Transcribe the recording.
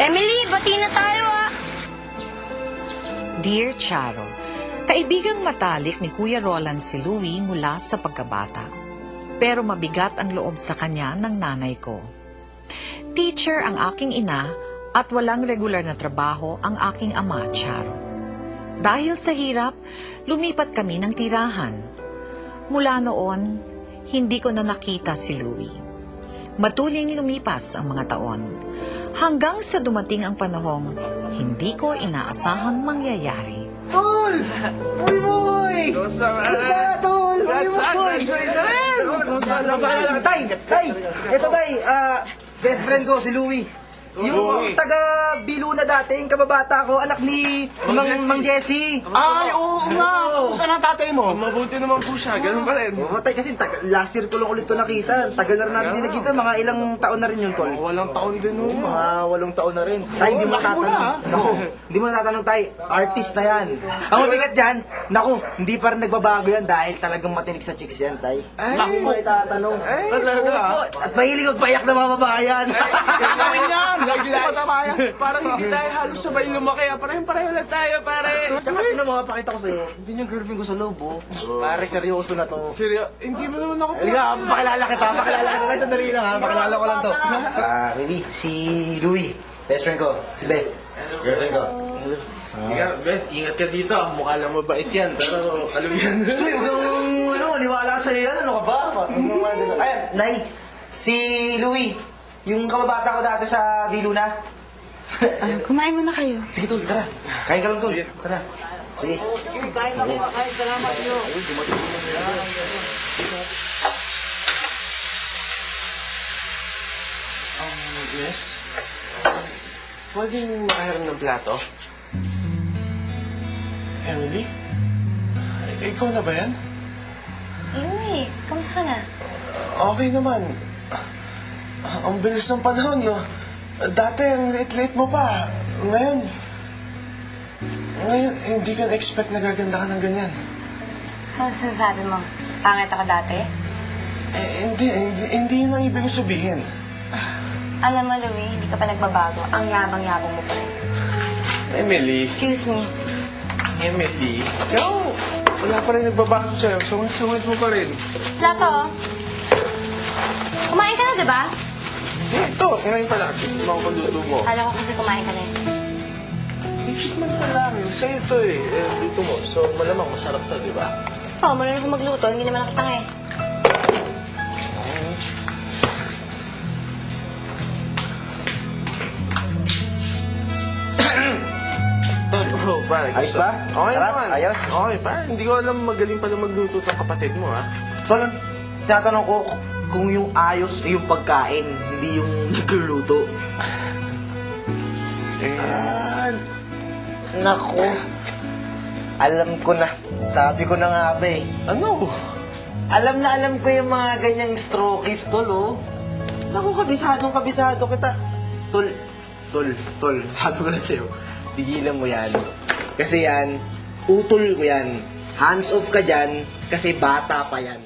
Emily, bati na tayo ah! Dear Charo, kaibigang matalik ni Kuya Roland si Louie mula sa pagkabata. Pero mabigat ang loob sa kanya ng nanay ko. Teacher ang aking ina at walang regular na trabaho ang aking ama, Charo. Dahil sa hirap, lumipat kami ng tirahan. Mula noon, hindi ko na nakita si Louie. Matuling lumipas ang mga taon. Hanggang sa dumating ang panahong hindi ko inaasahang mangyayari. Tol! Uy, boy! Kumusta, Kumusta, Tol? Uy, boy! Tay! Tay! Ito, Tay! Best friend ko, si Louie. Yung taga-Bilo na dati, yung kababata ko, anak ni Mang Jesse. Ay, oo nga! Kumusta na tatay mo? Mabuti naman po siya, ganun pa rin. Oo, Tay, kasi last year ko lang ulit ito nakita. Tagal na rin natin din nakita, mga ilang taon na rin yun, Tol. Walang taon din nun. Mga 8 taon na rin. Tay, hindi mo natatanong. Naku, hindi mo natatanong, Tay. Artist na yan. Ang mabigat dyan, naku, hindi pa rin nagbabago yan dahil talagang matinig sa chicks yan, Tay. Naku, may tatanong. Talaga? At mahilig magpayak na mga babayan. Gagawin yan! Lagi na masamayan. Parang hindi tayo halos sabay lumaki. Pareho lang tayo, pare. Tsaka tingnan mo, mapakita ko sa'yo. Hindi yung girlfriend ko sa loob, oh. Pare, seryoso na to. Seryo, hindi mo naman ako Halika, pakilala kita. Tay, sandali lang ha. Pakilala ko lang to. Baby, si Louie. Best friend ko, si Beth. Girlfriend ko. Ikaw, Beth, ingat ka dito. Mukha lang mabait yan, pero alam yan. Uy, huwag kang maniwala sa'yo yan. Ano ka ba? Ayan, Nay, si Louie. Yung kababata ko dati sa Viluna. Kumain muna kayo. Sige, Tol, tara. Kain ka lang, Tol. Tara. Sige. Yes? Pwedeng makahiram ng plato? Emily? Ikaw na ba yan? Louie, kamusta ka na? Okay naman. Ang bilis ng panahon, no? Dati, ang late-late mo pa. Ngayon, hindi ka na-expect na gaganda ka ng ganyan. Saan sinasabi mo? Pangit ako dati? Hindi yun ang ibig sabihin. Alam mo, Louie, hindi ka pa nagbabago. Ang yabang-yabang mo pa rin. Emily. Excuse me. Emily. No! Wala pa rin nagbabago sa'yo. Sungit mo pa rin. Plato, kumain ka na, di ba? Ito, kumain pa lang. Ito mga paluto mo. Kala ko kasi kumain ka na eh. Tikit man pa lang. Sa'yo ito eh. Dito mo. So, malamang masarap to, di ba? Oo, marunong ako magluto. Hindi naman nakita nga eh. Oh, pare. Ayos ba? Okay Sarap? naman. Ayos? Okay, pare. Hindi ko alam magaling pala magluto ng kapatid mo, ha? Tol, tinatanong ko kung yung ayos ay yung pagkain, hindi yung nagluluto. Naku. Alam ko na. Sabi ko na nga ba eh. Ano? Alam na alam ko yung mga ganyang strokies, Tol, oh. Naku, kabisado kita. Tol, sabi ko na sa'yo, tigilan mo yan. Kasi yan, utol ko yan. Hands off ka dyan, kasi bata pa yan.